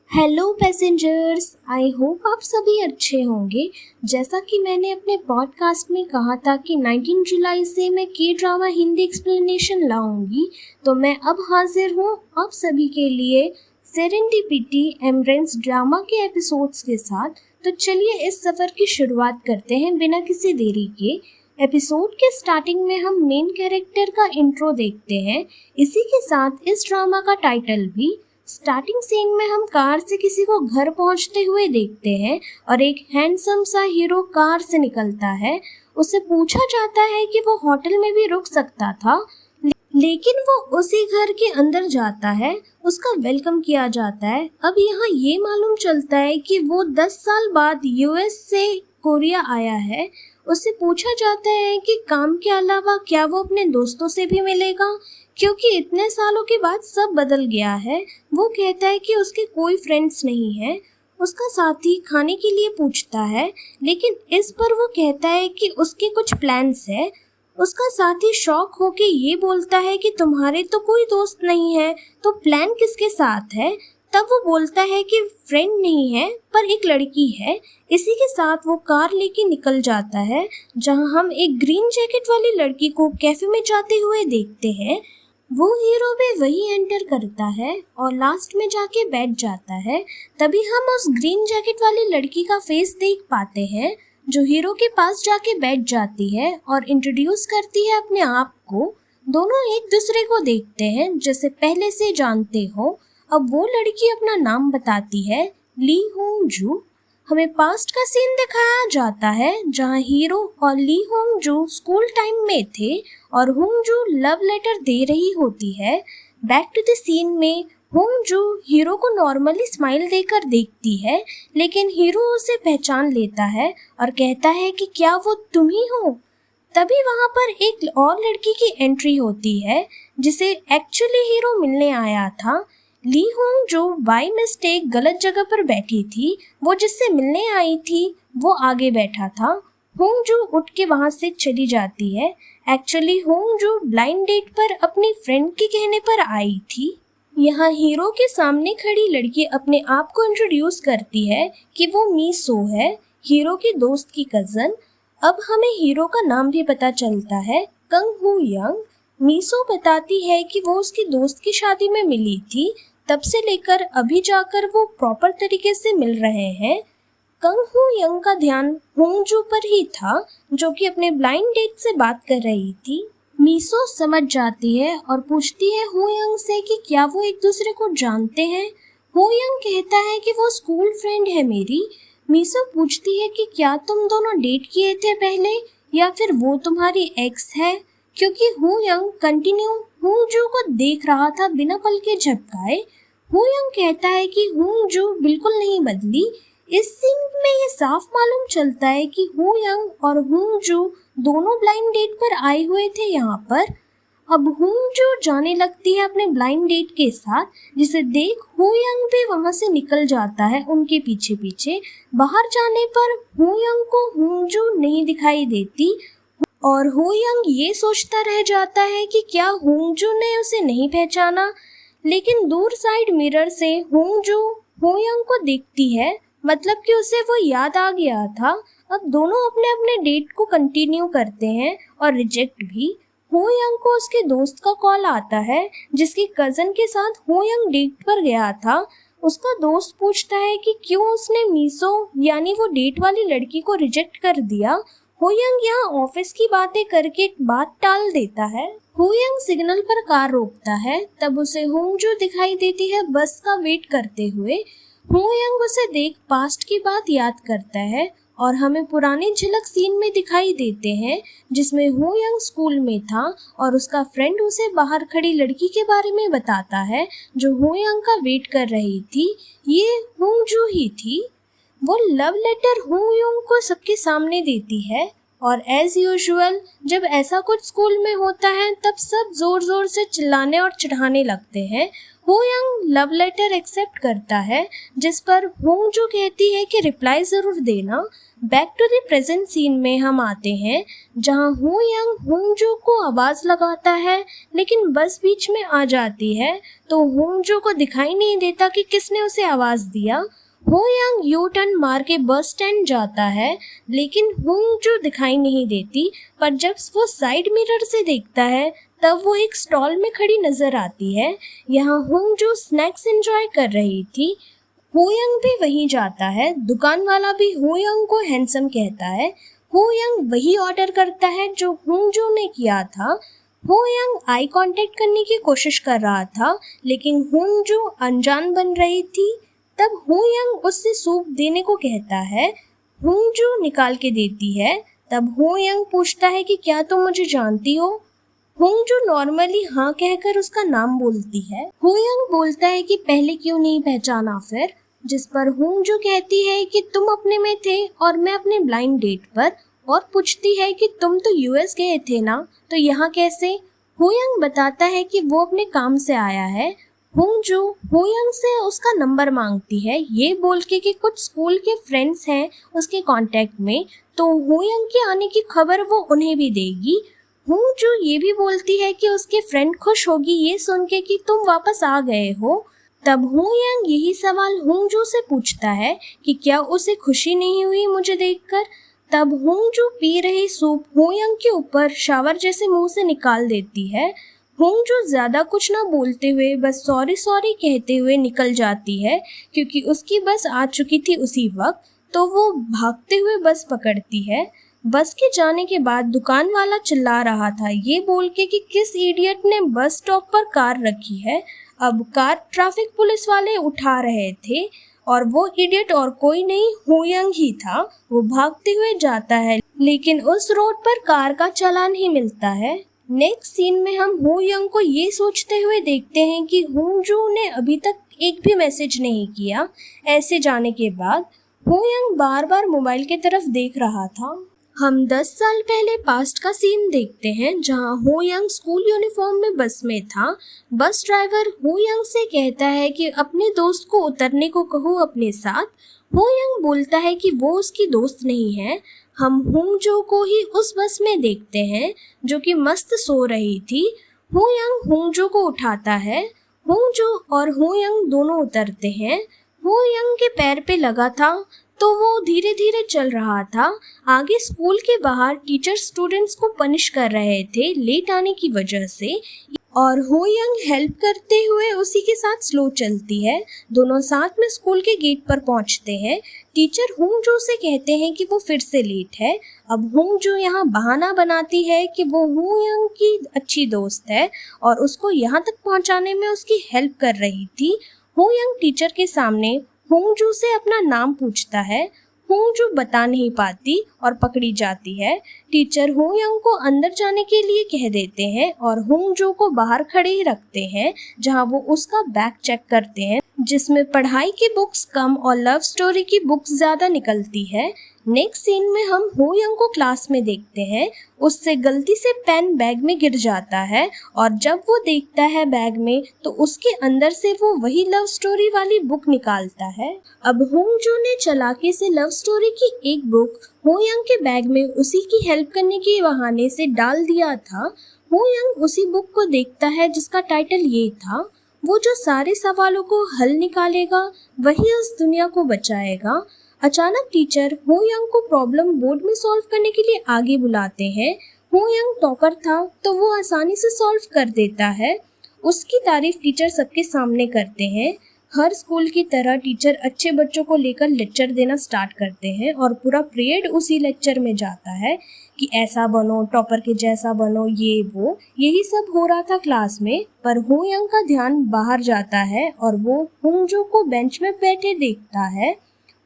Hello passengers, I hope आप सभी अच्छे होंगे। जैसा कि मैंने अपने पॉडकास्ट में कहा था कि 19 जुलाई से मैं के ड्रामा हिंदी एक्सप्लेनेशन लाऊंगी, तो मैं अब हाजिर हूँ आप सभी के लिए सेरेंडिपिटी एमरेंस ड्रामा के एपिसोड्स के साथ। तो चलिए इस सफ़र की शुरुआत करते हैं बिना किसी देरी के। एपिसोड के स्टार्टिंग में हम मेन कैरेक्टर का इंट्रो देखते हैं, इसी के साथ इस ड्रामा का टाइटल भी। स्टार्टिंग सीन में हम कार से किसी को घर पहुंचते हुए देखते हैं और एक हैंडसम सा हीरो कार से निकलता है। उससे पूछा जाता है कि वो होटल में भी रुक सकता था, लेकिन वो उसी घर के अंदर जाता है। उसका वेलकम किया जाता है। अब यहाँ ये मालूम चलता है कि वो 10 साल बाद यूएस से कोरिया आया है। उससे पूछा जाता है कि काम के अलावा क्या वो अपने दोस्तों से भी मिलेगा, क्योंकि इतने सालों के बाद सब बदल गया है। वो कहता है कि उसके कोई फ्रेंड्स नहीं है। उसका साथी खाने के लिए पूछता है, लेकिन इस पर वो कहता है कि उसके कुछ प्लान्स है। उसका साथी शॉक होके ये बोलता है कि तुम्हारे तो कोई दोस्त नहीं है, तो प्लान किसके साथ है? तब वो बोलता है कि फ्रेंड नहीं है पर एक लड़की है। इसी के साथ वो कार लेके निकल जाता है, जहां हम एक ग्रीन जैकेट वाली लड़की को कैफे में जाते हुए देखते हैं। वो हीरो भी वही एंटर करता है और लास्ट में जाके बैठ जाता है। तभी हम उस ग्रीन जैकेट वाली लड़की का फेस देख पाते हैं, जो हीरो के पास जाके बैठ जाती है और इंट्रोड्यूस करती है अपने आप को। दोनों एक दूसरे को देखते हैं जैसे पहले से जानते हो। अब वो लड़की अपना नाम बताती है, ली होंग जू। हमें पास्ट का सीन दिखाया जाता है, जहां हीरो और ली होंग जू स्कूल टाइम में थे और होंग जू लव लेटर दे रही होती है। बैक टू द सीन में होंग जू हीरो को नॉर्मली स्माइल देकर देखती है, लेकिन हीरो उसे पहचान लेता है और कहता है कि क्या वो तुम ही हो? तभी वहां पर एक और लड़की की एंट्री होती है, जिसे एक्चुअली हीरो मिलने आया था। ली होंग जो बाय मिस्टेक गलत जगह पर बैठी थी। वो जिससे मिलने आई थी वो आगे बैठा था। होंग जो उठ के वहां से चली जाती है। एक्चुअली होंग जो ब्लाइंड डेट पर अपनी फ्रेंड के कहने पर आई थी। यहाँ हीरो के सामने खड़ी लड़की अपने आप को इंट्रोड्यूस करती है कि वो मी सो है, हीरो की दोस्त की कजन। अब हमें हीरो का नाम भी पता चलता है, कंग हू यंग। मीसो बताती है कि वो उसकी दोस्त की शादी में मिली थी, तब से लेकर अभी जाकर वो प्रॉपर तरीके से मिल रहे हैं। कंग हू यंग का ध्यान होंगजू पर ही था, जो कि अपने ब्लाइंड डेट से बात कर रही थी। मीसो समझ जाती है और पूछती है हो यंग से कि क्या वो एक दूसरे को जानते हैं। हो यंग कहता है कि वो स्कूल फ्रेंड है मेरी। मीसो पूछती है कि क्या तुम दोनों डेट किए थे पहले, या फिर वो तुम्हारी एक्स है, क्योंकि हु यंग कंटिन्यू होंगजू को देख रहा था बिना पलके झपकाए। हु यंग कहता है कि होंगजू बिल्कुल नहीं बदली। इस सीन में ये साफ मालूम चलता है कि हु यंग और होंगजू दोनों ब्लाइंड डेट पर आए हुए थे यहाँ पर। अब होंगजू जाने लगती है अपने ब्लाइंड डेट के साथ, जिसे देख हु यंग भी वहां से निकल जाता है उनके पीछे पीछे। बाहर जाने पर हु यंग को होंगजू नहीं दिखाई देती और हो यंग ये सोचता रह जाता है कि क्या होंगजू ने उसे नहीं पहचाना। लेकिन दूर साइड मिरर से होंगजू हो यंग को देखती है, मतलब कि उसे वो याद आ गया था। अब दोनों अपने अपने डेट को कंटिन्यू करते हैं और रिजेक्ट भी। हो यंग को उसके दोस्त का कॉल आता है, जिसकी कजन के साथ हो यंग डेट पर गया था। उसका दोस्त पूछता है कि क्यों उसने मीसो यानी वो डेट वाली लड़की को रिजेक्ट कर दिया। हो यंग यहाँ ऑफिस की बातें करके बात टाल देता है। हो यंग सिग्नल पर कार रोकता है, तब उसे होंगजू दिखाई देती है बस का वेट करते हुए। हो यंग उसे देख पास्ट की बात याद करता है और हमें पुराने झलक सीन में दिखाई देते हैं, जिसमें हो यंग स्कूल में था और उसका फ्रेंड उसे बाहर खड़ी लड़की के बारे में बताता है, जो हो यंग का वेट कर रही थी। ये होंगजू ही थी। वो लव लेटर हो यंग को सबके सामने देती है और एज यूजुअल जब ऐसा कुछ स्कूल में होता है तब सब जोर जोर से चिल्लाने और चिढ़ाने लगते हैं। हो यंग लव लेटर एक्सेप्ट करता है, जिस पर होंगजू कहती है कि रिप्लाई जरूर देना। Back to the present scene में हम आते हैं जहां हो यंग होंगजो को आवाज़ लगाता है, लेकिन बस बीच में आ जाती है तो होंगजो को दिखाई नहीं देता कि किसने उसे आवाज़ दिया। हो यंग यू टर्न मार के बस स्टैंड जाता है, लेकिन होंगजो दिखाई नहीं देती, पर जब वो साइड मिरर से देखता है तब वो एक स्टॉल में खड़ी नजर आती है। यहाँ होंगजो स्नैक्स एंजॉय कर रही थी। होयंग भी वहीं जाता है। दुकान वाला भी होयंग को हैंडसम कहता है। होयंग वही ऑर्डर करता है जो होंगजो ने किया था। होयंग आई कांटेक्ट करने की कोशिश कर रहा था, लेकिन होंगजो अनजान बन रही थी। तब होयंग उससे सूप देने को कहता है। होंगजो निकाल के देती है। तब होयंग पूछता है कि क्या तुम मुझे जानती हो? होंगजो नॉर्मली हाँ कहकर उसका नाम बोलती है। होयंग बोलता है कि पहले क्यों नहीं पहचाना फिर, जिस पर होंगजो कहती है कि तुम अपने में थे और मैं अपने ब्लाइंड डेट पर, और पूछती है कि तुम तो यूएस गए थे ना, तो यहाँ कैसे? होयंग बताता है कि वो अपने काम से आया है। होंगजो होयंग से उसका नंबर मांगती है, ये बोल के कि कुछ स्कूल के फ्रेंड्स हैं उसके कांटेक्ट में, तो होयंग के आने की खबर वो उन्हें भी देगी। होंगजो ये भी बोलती है कि उसके फ्रेंड खुश होगी ये सुन के कि तुम वापस आ गए हो। तब होयंग यही सवाल होंगजो से पूछता है कि क्या उसे खुशी नहीं हुई मुझे देखकर। तब होंगजो पी रही सूप होयंग के ऊपर शावर जैसे मुंह से निकाल देती है। होंगजो ज्यादा कुछ ना बोलते हुए बस सॉरी सॉरी कहते हुए निकल जाती है, क्योंकि उसकी बस आ चुकी थी उसी वक्त, तो वो भागते हुए बस पकड़ती है। बस के जाने के बाद दुकान वाला चिल्ला रहा था ये बोल के कि किस इडियट ने बस स्टॉप पर कार रखी है। अब कार ट्रैफिक पुलिस वाले उठा रहे थे और वो इडियट और कोई नहीं होयंग ही था। वो भागते हुए जाता है, लेकिन उस रोड पर कार का चालान ही मिलता है। नेक्स्ट सीन में हम होयंग को ये सोचते हुए देखते हैं कि होंगजो ने अभी तक एक भी मैसेज नहीं किया। ऐसे जाने के बाद होयंग बार बार मोबाइल की तरफ देख रहा था। हम 10 साल पहले पास्ट का सीन देखते हैं जहां होयंग स्कूल यूनिफॉर्म में बस में था। बस ड्राइवर होयंग से कहता है कि अपने दोस्त को उतरने को कहो अपने साथ। होयंग बोलता है कि वो उसकी दोस्त नहीं है। हम होंगजो को ही उस बस में देखते हैं जो कि मस्त सो रही थी। होयंग होंगजो को उठाता है। होंगजो और होयंग दोनों उतरते हैं। होयंग के पैर पे लगा था तो वो धीरे धीरे चल रहा था। आगे स्कूल के बाहर टीचर स्टूडेंट्स को पनिश कर रहे थे लेट आने की वजह से, और होयंग हेल्प करते हुए उसी के साथ स्लो चलती है। दोनों साथ में स्कूल के गेट पर पहुंचते हैं। टीचर होंगजो से कहते हैं कि वो फिर से लेट है। अब होंगजो यहाँ बहाना बनाती है कि वो होयंग की अच्छी दोस्त है और उसको यहाँ तक पहुँचाने में उसकी हेल्प कर रही थी। होयंग टीचर के सामने होंगजो से अपना नाम पूछता है। होंगजो बता नहीं पाती और पकड़ी जाती है। टीचर होयंग को अंदर जाने के लिए कह देते हैं और होंगजो को बाहर खड़े ही रखते हैं, जहां वो उसका बैग चेक करते हैं, जिसमें पढ़ाई की बुक्स कम और लव स्टोरी की बुक्स ज्यादा निकलती है। नेक्स्ट सीन में हम होयंग को क्लास में देखते हैं। उससे गलती से पेन बैग में गिर जाता है और जब वो देखता है बैग में तो उसके अंदर से वो वही लव स्टोरी वाली बुक निकालता है। अब होंगजो ने चालाकी से लव स्टोरी की एक बुक होयंग के बैग में उसी की हेल्प करने के बहाने से डाल दिया था। होयंग उसी बुक को देखता है जिसका टाइटल ये था, वो जो सारे सवालों को हल निकालेगा वही उस दुनिया को बचाएगा। अचानक टीचर होयंग को प्रॉब्लम बोर्ड में सॉल्व करने के लिए आगे बुलाते हैं। होयंग टॉपर था तो वो आसानी से सॉल्व कर देता है। उसकी तारीफ टीचर सबके सामने करते हैं। हर स्कूल की तरह टीचर अच्छे बच्चों को लेकर लेक्चर देना स्टार्ट करते हैं और पूरा पीरियड उसी लेक्चर में जाता है कि ऐसा बनो, टॉपर के जैसा बनो, ये वो यही सब हो रहा था क्लास में। पर होयंग का ध्यान बाहर जाता है और वो होंगजो को बेंच में बैठे देखता है।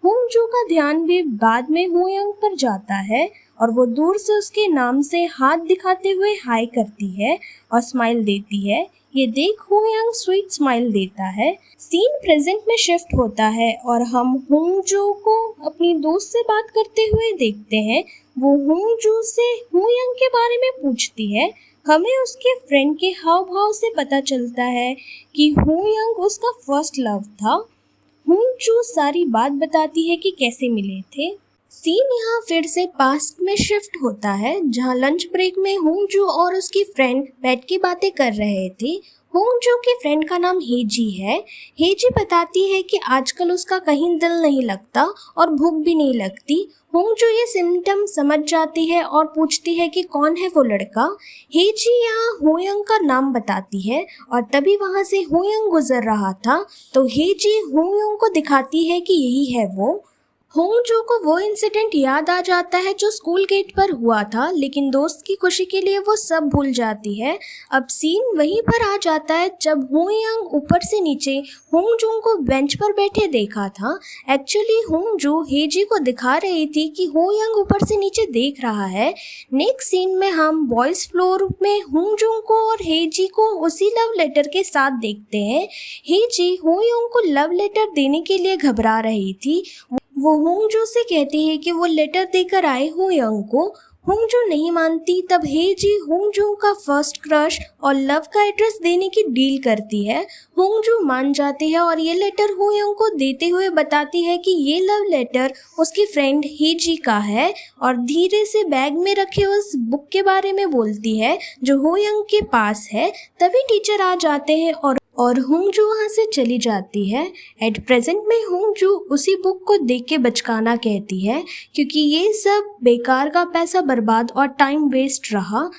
होंगजो का ध्यान भी बाद में होयंग पर जाता है और वो दूर से उसके नाम से हाथ दिखाते हुए हाय करती है और स्माइल देती है। ये देख होयंग स्वीट स्माइल देता है। सीन प्रेजेंट में शिफ्ट होता है और हम होंगजो को अपनी दोस्त से बात करते हुए देखते हैं। वो होंगजो से होयंग के बारे में पूछती है। हमें उसके फ्रेंड के हाव भाव से पता चलता है कि होयंग उसका फर्स्ट लव था। होंगजो सारी बात बताती है कि कैसे मिले थे। सीन यहाँ फिर से पास्ट में शिफ्ट होता है, जहाँ लंच ब्रेक में होंगजू और उसकी फ्रेंड बैठ के बातें कर रहे थे। होंगजू की फ्रेंड का नाम हेजी है। हेजी बताती है कि आजकल उसका कहीं दिल नहीं लगता और भूख भी नहीं लगती। होंगजू ये सिम्टम समझ जाती है और पूछती है कि कौन है वो लड़का। हेजी यहाँ होयंग का नाम बताती है और तभी वहाँ से होयंग गुजर रहा था, तो हेजी होयंग को दिखाती है कि यही है वो। होंगजू को वो इंसिडेंट याद आ जाता है जो स्कूल गेट पर हुआ था, लेकिन दोस्त की खुशी के लिए वो सब भूल जाती है। अब सीन वहीं पर आ जाता है जब होयंग ऊपर से नीचे होंगजू को बेंच पर बैठे देखा था। एक्चुअली होंगजू हेजी को दिखा रही थी कि होयंग ऊपर से नीचे देख रहा है। नेक्स्ट सीन में हम बॉयज फ्लोर में होंगजू को और हेजी को उसी लव लेटर के साथ देखते हैं। हेजी होयंग को लव लेटर देने के लिए घबरा रही थी। वो होंगजू से कहती है कि वो लेटर देकर आए होयंग को। होंगजू नहीं मानती। तब हेजी होंगजू का फर्स्ट क्रश और लव का एड्रेस देने की डील करती है। होंगजू मान जाती है और ये लेटर होयंग को देते हुए बताती है कि ये लव लेटर उसकी फ्रेंड हेजी का है और धीरे से बैग में रखे उस बुक के बारे में बोलती है जो होयंग के पास है। तभी टीचर आ जाते हैं और होंगजू वहाँ से चली जाती है। एट प्रेजेंट में होंगजू उसी बुक को देख के बचकाना कहती है, क्योंकि ये सब बेकार का पैसा बर्बाद और टाइम वेस्ट रहा।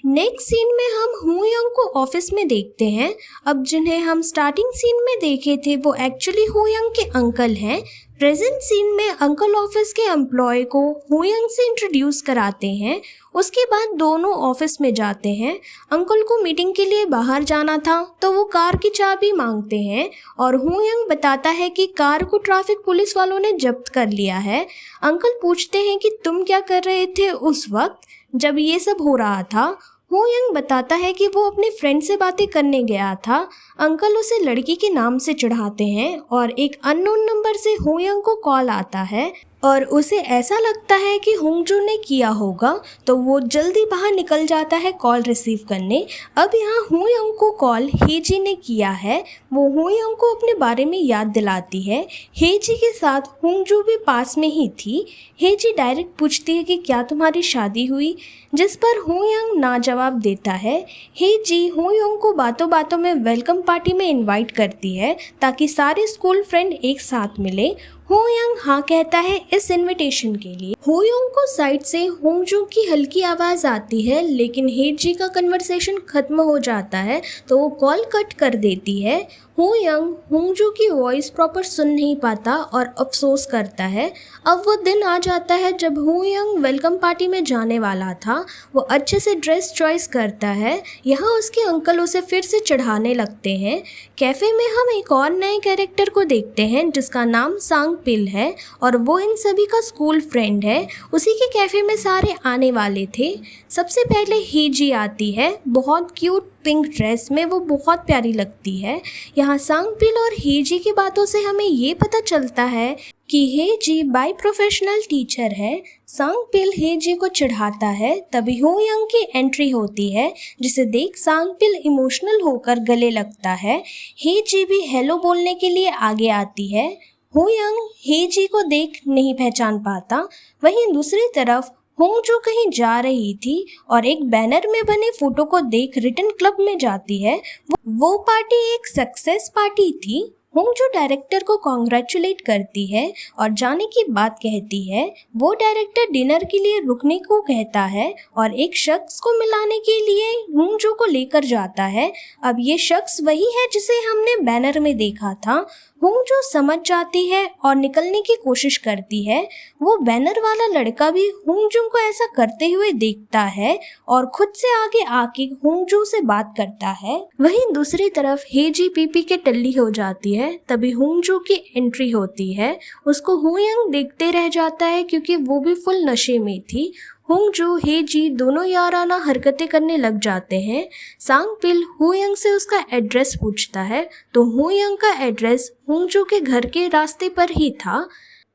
नेक्स्ट सीन में हम होयंग को ऑफिस में देखते हैं। अब जिन्हें हम स्टार्टिंग सीन में देखे थे वो एक्चुअली होयंग के अंकल हैं। प्रेजेंट सीन में अंकल ऑफिस के एम्प्लॉय को होयंग से इंट्रोड्यूस कराते हैं। उसके बाद दोनों ऑफिस में जाते हैं। अंकल को मीटिंग के लिए बाहर जाना था, तो वो कार की चाबी मांगते हैं और होयंग बताता है कि कार को ट्रैफिक पुलिस वालों ने जब्त कर लिया है। अंकल पूछते हैं कि तुम क्या कर रहे थे उस वक्त जब ये सब हो रहा था। होयंग बताता है कि वो अपने फ्रेंड से बातें करने गया था। अंकल उसे लड़की के नाम से चिढ़ाते हैं और एक अननोन नंबर से होयंग को कॉल आता है और उसे ऐसा लगता है कि होंगजू ने किया होगा, तो वो जल्दी बाहर निकल जाता है कॉल रिसीव करने। अब यहाँ होयंग को कॉल हेजी ने किया है। वो होयंग को अपने बारे में याद दिलाती है। हेजी के साथ होंगजू भी पास में ही थी। हेजी डायरेक्ट पूछती है कि क्या तुम्हारी शादी हुई, जिस पर होयंग ना जवाब देता है। हेजी होयंग को बातों बातों में वेलकम पार्टी में इनवाइट करती है ताकि सारे स्कूल फ्रेंड एक साथ मिले। होयंग हाँ कहता है इस इनविटेशन के लिए। होयंग को साइड से होंगजू की हल्की आवाज़ आती है, लेकिन हेजी का कन्वर्सेशन खत्म हो जाता है तो वो कॉल कट कर देती है। होयंग होंगजू की वॉइस प्रॉपर सुन नहीं पाता और अफसोस करता है। अब वो दिन आ जाता है जब होयंग वेलकम पार्टी में जाने वाला था। वो अच्छे से ड्रेस चॉइस करता है। यहाँ उसके अंकल उसे फिर से चढ़ाने लगते हैं। कैफ़े में हम एक और नए कैरेक्टर को देखते हैं जिसका नाम सांग पिल है और वो इन सभी का स्कूल फ्रेंड है। उसी के कैफ़े में सारे आने वाले थे। सबसे पहले हेजी आती है, बहुत क्यूट पिंक ड्रेस में। वो बहुत प्यारी लगती है। यहाँ सांगपिल और हेजी की बातों से हमें ये पता चलता है कि हेजी बाय प्रोफेशनल टीचर है। सांगपिल हेजी को चिढ़ाता है। तभी होयंग की एंट्री होती है, जिसे देख सांगपिल इमोशनल होकर गले लगता है। हेजी भी हेलो बोलने के लिए आगे आती है। होयंग हेजी को देख नहीं पहचान पाता। वहीं दूसरी तरफ होंगजू कहीं जा रही थी और एक बैनर में बने फोटो को देख रिटर्न क्लब में जाती है। वो पार्टी एक सक्सेस पार्टी थी। होंगजू डायरेक्टर को कॉन्ग्रेचुलेट करती है और जाने की बात कहती है। वो डायरेक्टर डिनर के लिए रुकने को कहता है और एक शख्स को मिलाने के लिए होंगजू को लेकर जाता है। अब ये शख्स वही है जिसे हमने बैनर में देखा था। होंगजू समझ जाती है और निकलने की कोशिश करती है। वो बैनर वाला लड़का भी होंगजू को ऐसा करते हुए देखता है और खुद से आगे आके होंगजू से बात करता है। वहीं दूसरी तरफ हेजी पीपी के टल्ली हो जाती है। तभी होंगजू की एंट्री होती है। उसको होयंग देखते रह जाता है क्योंकि वो भी फुल नशे में थी। होंगजू हेजी दोनों याराना हरकतें करने लग जाते हैं। सांगपिल होयंग से उसका एड्रेस पूछता है तो होयंग का एड्रेस होंगजू के घर के रास्ते पर ही था।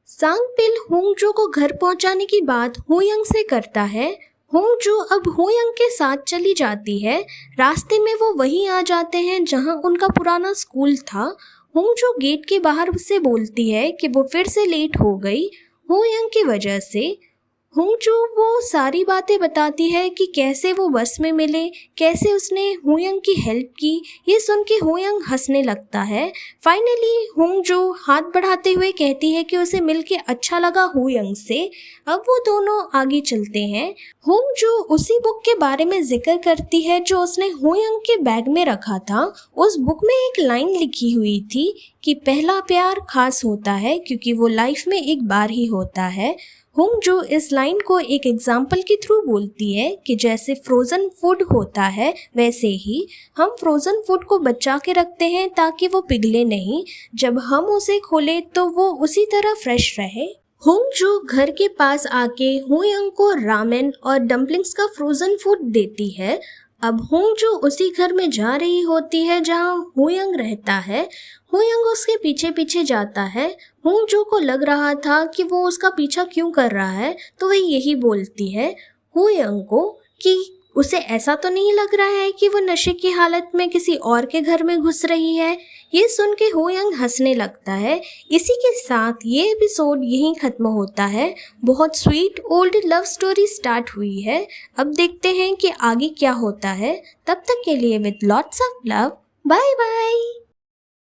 सांगपिल होंगजू को घर पहुंचाने की बात होयंग से करता है। होंगजू अब होयंग के साथ चली जाती है। रास्ते में वो वहीं आ जाते हैं जहां उनका पुराना स्कूल था। होंगजू गेट के बाहर से बोलती है कि वो फिर से लेट हो गई। हो यंग की वजह से। होंगजू वो सारी बातें बताती है कि कैसे वो बस में मिले, कैसे उसने हुयंग की हेल्प की। ये सुन के हुयंग हंसने लगता है। फाइनली होंगजू हाथ बढ़ाते हुए कहती है कि उसे मिलके अच्छा लगा हुयंग से। अब वो दोनों आगे चलते हैं। होंगजू उसी बुक के बारे में जिक्र करती है जो उसने हुयंग के बैग में रखा था। उस बुक में एक लाइन लिखी हुई थी कि पहला प्यार खास होता है क्योंकि वो लाइफ में एक बार ही होता है। होंगजू इस लाइन को एक एग्जाम्पल के थ्रू बोलती है कि जैसे फ्रोज़न फूड होता है वैसे ही हम फ्रोज़न फूड को बचा के रखते हैं ताकि वो पिघले नहीं। जब हम उसे खोलें तो वो उसी तरह फ्रेश रहे। होंगजू घर के पास आके हुयंग को रामेन और डम्पलिंग्स का फ्रोज़न फूड देती है। अब होंगजू उसी घर में जा रही होती है जहाँ हुयंग रहता है। हुयंग उसके पीछे पीछे जाता है। होंगजू को लग रहा था कि वो उसका पीछा क्यों कर रहा है, तो वह यही बोलती है हुयंग को कि उसे ऐसा तो नहीं लग रहा है कि वो नशे की हालत में किसी और के घर में घुस रही है। ये सुन के हुयंग हंसने लगता है। इसी के साथ ये एपिसोड यहीं खत्म होता है। बहुत sweet old love story start हुई है। अब देखते हैं कि आगे क्या होता है। तब तक के लिए with lots of love, bye bye.